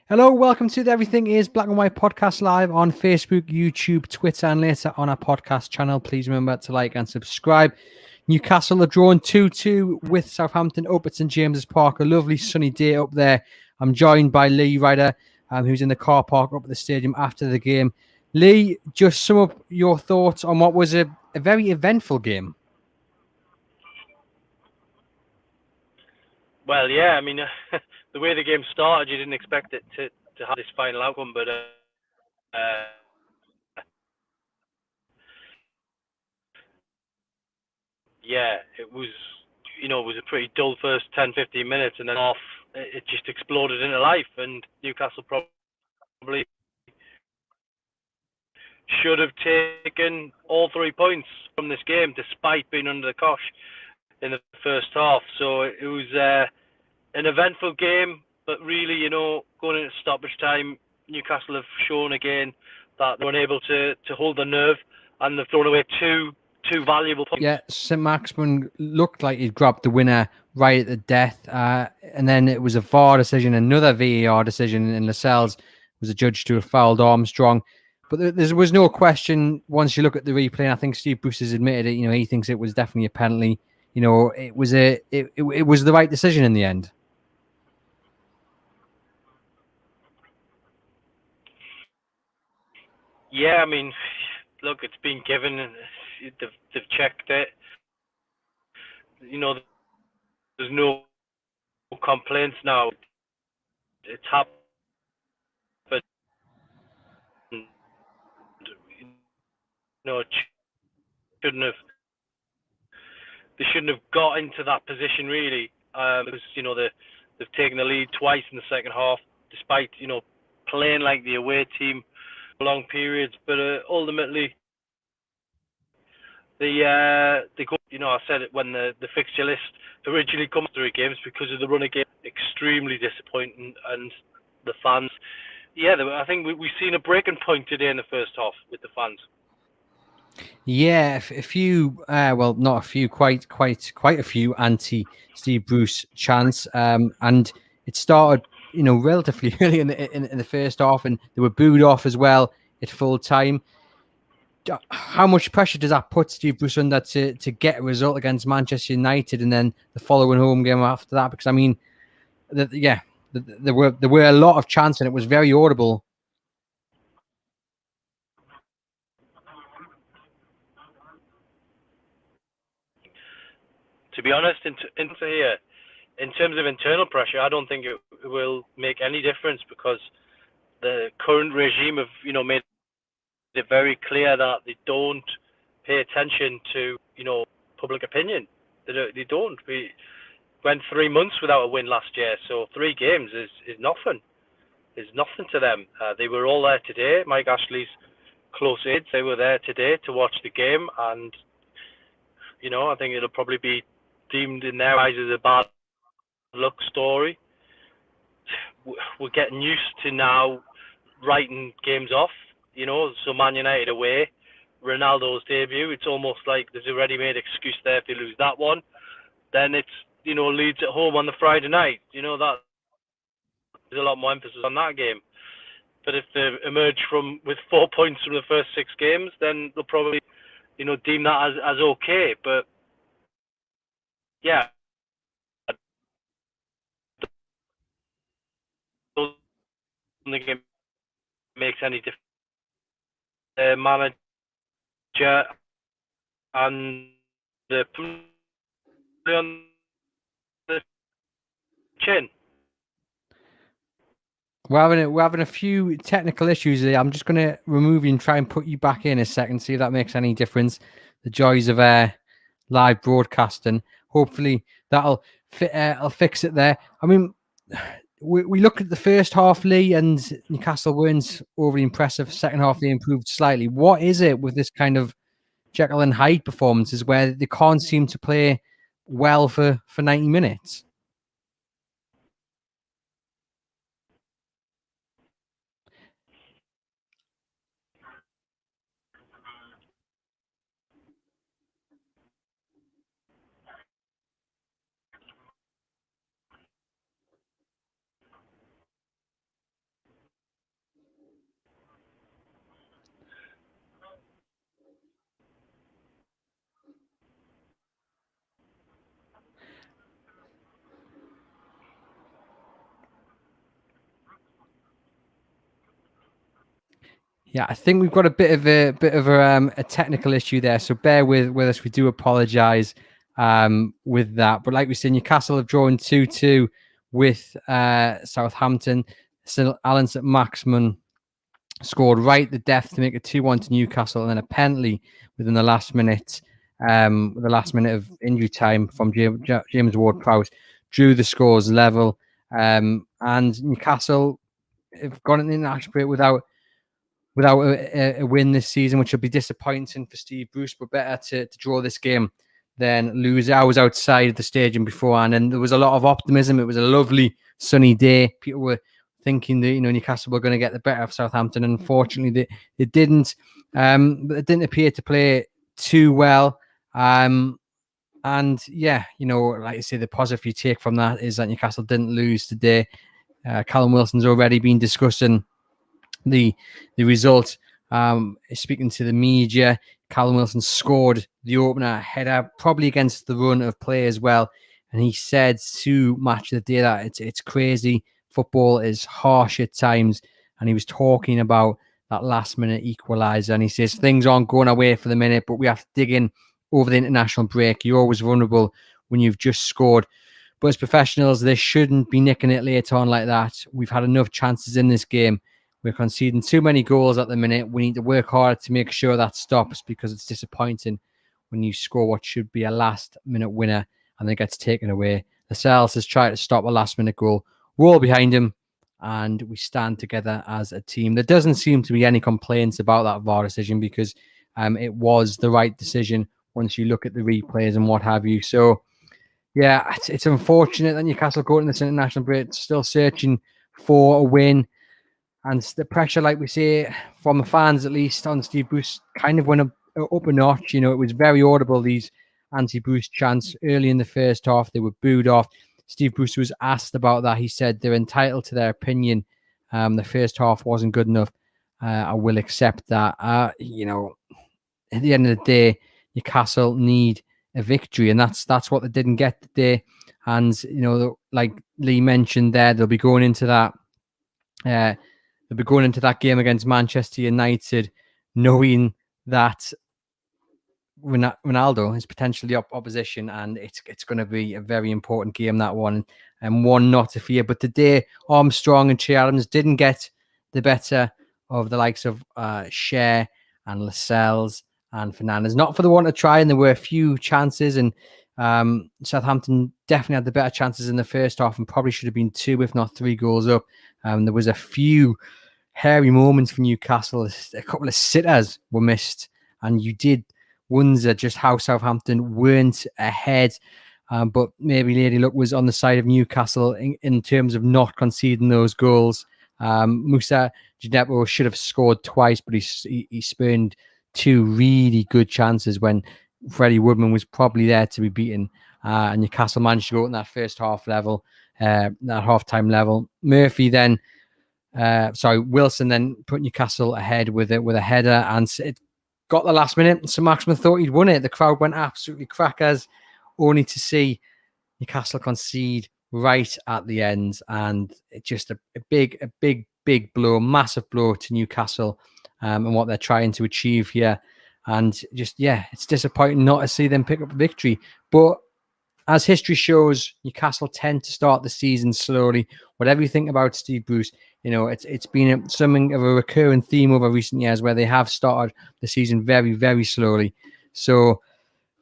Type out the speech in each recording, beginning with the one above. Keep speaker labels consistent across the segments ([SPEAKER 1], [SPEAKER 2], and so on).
[SPEAKER 1] Hello, welcome to the Everything is Black and White podcast live on Facebook, YouTube, Twitter, and later on our podcast channel. Please remember to like and subscribe. Newcastle are drawn 2-2 with Southampton up at St James's Park. A lovely sunny day up there. I'm joined by Lee Ryder, who's in the car park up at the stadium after the game. Lee, just sum up your thoughts on what was a very eventful game.
[SPEAKER 2] Well, yeah, I mean, the way the game started, you didn't expect it to have this final outcome, but yeah, it was a pretty dull first 10, 15 minutes, and then off, it just exploded into life, and Newcastle probably should have taken all 3 points from this game, despite being under the cosh in the first half. So it was an eventful game, but really, going into stoppage time, Newcastle have shown again that they're unable to hold their nerve, and they've thrown away two valuable points.
[SPEAKER 1] Yeah, St Maximin looked like he'd grabbed the winner right at the death, and then it was a VAR decision, another VAR decision, and Lascelles was adjudged to have fouled Armstrong. But there was no question once you look at the replay, and I think Steve Bruce has admitted it. He thinks it was definitely a penalty. It was it was the right decision in the end.
[SPEAKER 2] Yeah, I mean, look, it's been given, and they've checked it. There's no complaints now. It's happened. It shouldn't have. They shouldn't have got into that position really, because they've taken the lead twice in the second half, despite playing like the away team for long periods. But ultimately, they go. I said it when the fixture list originally comes through games, because of the run of game, extremely disappointing, and the fans. Yeah, I think we've seen a breaking point today in the first half with the fans.
[SPEAKER 1] Yeah, a few, well, not a few, quite a few anti-Steve Bruce chants, and it started, relatively early in the first half, and they were booed off as well at full time. How much pressure does that put Steve Bruce under to get a result against Manchester United, and then the following home game after that? Because I mean, there were a lot of chants, and it was very audible.
[SPEAKER 2] To be honest, in terms of internal pressure, I don't think it will make any difference, because the current regime have made it very clear that they don't pay attention to public opinion. They don't. We went 3 months without a win last year, so 3 games is nothing. Is nothing to them. They were all there today. Mike Ashley's close aides, they were there today to watch the game, and I think it'll probably be deemed in their eyes as a bad luck story. We're getting used to now writing games off. So Man United away, Ronaldo's debut, it's almost like there's a ready-made excuse there if they lose that one. Then it's Leeds at home on the Friday night. That there's a lot more emphasis on that game. But if they emerge with 4 points from the first 6 games, then they'll probably deem that as okay. But yeah, I don't think it makes any difference. Manager and the on the chin.
[SPEAKER 1] We're having a few technical issues here. I'm just going to remove you and try and put you back in a second, see if that makes any difference. The joys of live broadcasting. Hopefully that'll I'll fix it there. I mean, we look at the first half, Lee, and Newcastle weren't overly impressive. Second half, they improved slightly. What is it with this kind of Jekyll and Hyde performances where they can't seem to play well for 90 minutes? Yeah, I think we've got a bit of a technical issue there, so bear with us. We do apologise with that, but like we said, Newcastle have drawn 2-2 with Southampton. So Alan St. Maximin scored right at the death to make it 2-1 to Newcastle, and then a penalty within the last minute of injury time from James Ward-Prowse drew the scores level, and Newcastle have gone in the international break without a win this season, which will be disappointing for Steve Bruce, but better to draw this game than lose. I was outside the stadium beforehand, and there was a lot of optimism. It was a lovely sunny day. People were thinking that Newcastle were going to get the better of Southampton. Unfortunately, they didn't. But it didn't appear to play too well. And yeah, like I say, the positive you take from that is that Newcastle didn't lose today. Callum Wilson's already been discussing the result. Speaking to the media, Callum Wilson scored the opener header, probably against the run of play as well. And he said to Match of the Day that it's crazy. Football is harsh at times. And he was talking about that last minute equaliser. And he says things aren't going our way for the minute, but we have to dig in over the international break. You're always vulnerable when you've just scored. But as professionals, they shouldn't be nicking it later on like that. We've had enough chances in this game. We're conceding too many goals at the minute. We need to work hard to make sure that stops, because it's disappointing when you score what should be a last-minute winner and then gets taken away. Lascelles has tried to stop a last-minute goal. We're all behind him, and we stand together as a team. There doesn't seem to be any complaints about that VAR decision, because it was the right decision once you look at the replays and what have you. So, yeah, it's unfortunate that Newcastle going to this international break still searching for a win. And the pressure, like we say, from the fans at least, on Steve Bruce kind of went up a notch. It was very audible, these anti-Bruce chants early in the first half. They were booed off. Steve Bruce was asked about that. He said they're entitled to their opinion. The first half wasn't good enough. I will accept that. At the end of the day, Newcastle need a victory, and that's what they didn't get today. And, like Lee mentioned there, they'll be going into that game against Manchester United knowing that Ronaldo is potentially opposition, and it's going to be a very important game, that one, and one not to fear. But today, Armstrong and Che Adams didn't get the better of the likes of Cher and Lascelles and Fernandes. Not for the want to try, and there were a few chances, and Southampton definitely had the better chances in the first half, and probably should have been 2, if not 3 goals up. There was a few hairy moments for Newcastle. A couple of sitters were missed, and you did wonder just how Southampton weren't ahead. But maybe Lady Luck was on the side of Newcastle in terms of not conceding those goals. Moussa Djenepo should have scored twice, but he spurned 2 really good chances when Freddie Woodman was probably there to be beaten. And Newcastle managed to go in that first half level, that half-time level. Wilson then put Newcastle ahead with a header, and it got the last minute. St. Maximin thought he'd won it. The crowd went absolutely crackers, only to see Newcastle concede right at the end. And it just a big blow, massive blow to Newcastle and what they're trying to achieve here. And just, it's disappointing not to see them pick up a victory. But as history shows, Newcastle tend to start the season slowly. Whatever you think about Steve Bruce, it's been something of a recurring theme over recent years where they have started the season very, very slowly. So,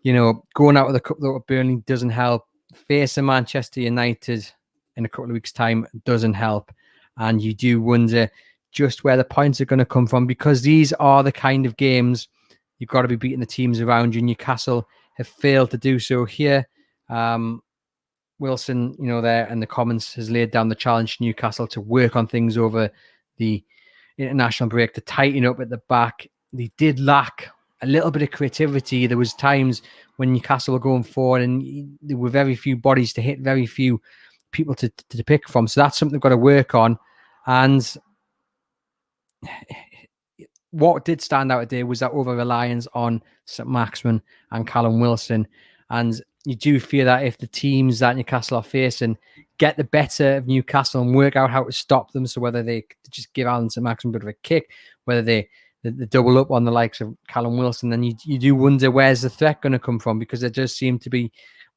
[SPEAKER 1] going out with a couple of Burnley doesn't help. Facing Manchester United in a couple of weeks' time doesn't help. And you do wonder just where the points are going to come from, because these are the kind of games you've got to be beating the teams around you. Newcastle have failed to do so here. Wilson, there in the comments, has laid down the challenge to Newcastle to work on things over the international break, to tighten up at the back. They did lack a little bit of creativity. There was times when Newcastle were going forward and there were very few bodies to hit, very few people to pick from. So that's something they've got to work on. And what did stand out today was that over-reliance on St. Maximin and Callum Wilson. And you do fear that if the teams that Newcastle are facing get the better of Newcastle and work out how to stop them, so whether they just give Alan St. Maximin a bit of a kick, whether they the double up on the likes of Callum Wilson, then you do wonder where's the threat going to come from, because there does seem to be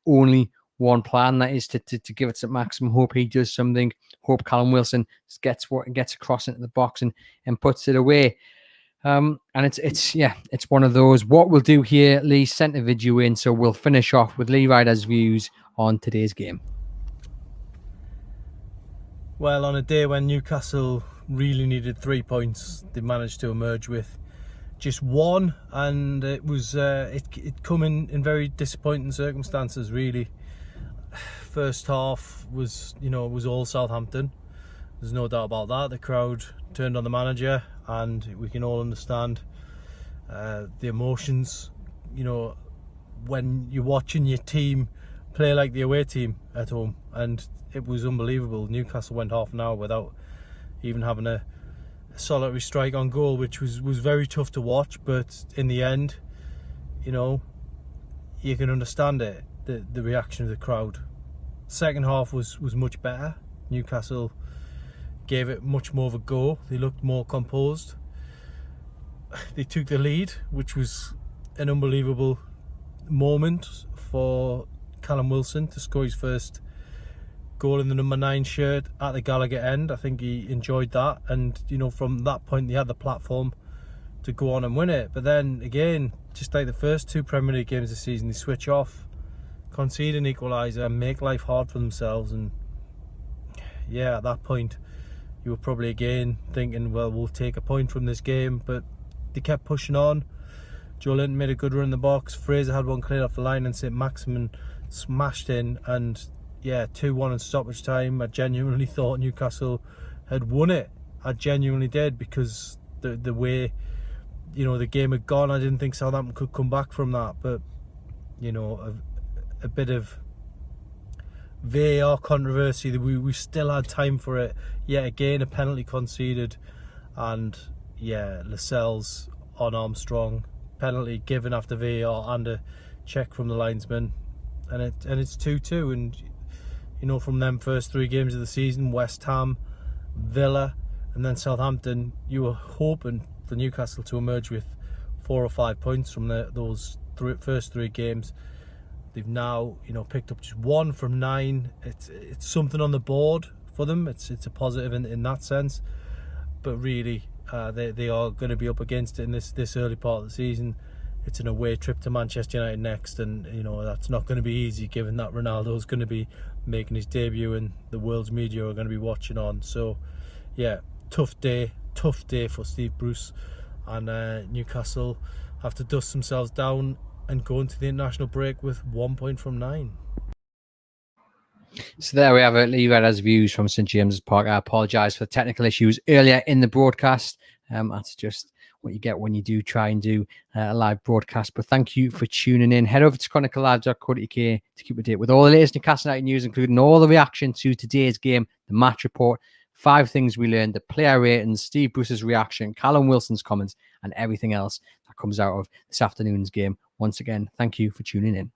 [SPEAKER 1] only one plan, that is to give it to maximum. Hope he does something. Hope Callum Wilson gets across into the box and puts it away. And it's one of those. What we'll do here, Lee sent a video in, so we'll finish off with Lee Ryder's views on today's game.
[SPEAKER 3] Well, on a day when Newcastle really needed 3 points, they managed to emerge with just one, and it was it come in very disappointing circumstances, really. First half was, it was all Southampton. There's no doubt about that. The crowd turned on the manager, and we can all understand the emotions, when you're watching your team play like the away team at home. And it was unbelievable. Newcastle went half an hour without even having a solitary strike on goal, which was very tough to watch. But in the end, you can understand it, the reaction of the crowd. Second half was much better. Newcastle gave it much more of a go. They looked more composed. They took the lead, which was an unbelievable moment for Callum Wilson to score his first goal in the number 9 shirt at the Gallagher end. I think he enjoyed that, and from that point they had the platform to go on and win it. But then again, just like the first 2 Premier League games this season, they switch off, concede an equaliser, and make life hard for themselves. And yeah, at that point you were probably again thinking, well, we'll take a point from this game. But they kept pushing on. Joe Linton made a good run in the box. Fraser had one cleared off the line, and St Maximin smashed in. And yeah, 2-1 in stoppage time. I genuinely thought Newcastle had won it. I genuinely did, because the way the game had gone, I didn't think Southampton could come back from that. But a bit of VAR controversy, that we still had time for it. Yet again, a penalty conceded, and yeah, Lascelles on Armstrong, penalty given after VAR and a check from the linesman, and it's 2-2. And from them first 3 games of the season, West Ham, Villa, and then Southampton, you were hoping for Newcastle to emerge with 4 or 5 points from those first 3 games. They've now picked up just 1 from 9. It's something on the board for them. It's a positive in that sense. But really, they are going to be up against it in this early part of the season. It's an away trip to Manchester United next, and that's not going to be easy, given that Ronaldo's going to be making his debut and the world's media are going to be watching on. So yeah, tough day for Steve Bruce, and Newcastle have to dust themselves down and go into the international break with 1 point from 9.
[SPEAKER 1] So there we have it. Lee Ryder's views from St James's Park. I apologise for the technical issues earlier in the broadcast. That's just what you get when you do try and do a live broadcast. But thank you for tuning in. Head over to chroniclelive.co.uk to keep up to date with all the latest Newcastle United news, including all the reaction to today's game, the match report, 5 things we learned, the player ratings, Steve Bruce's reaction, Callum Wilson's comments, and everything else that comes out of this afternoon's game. Once again, thank you for tuning in.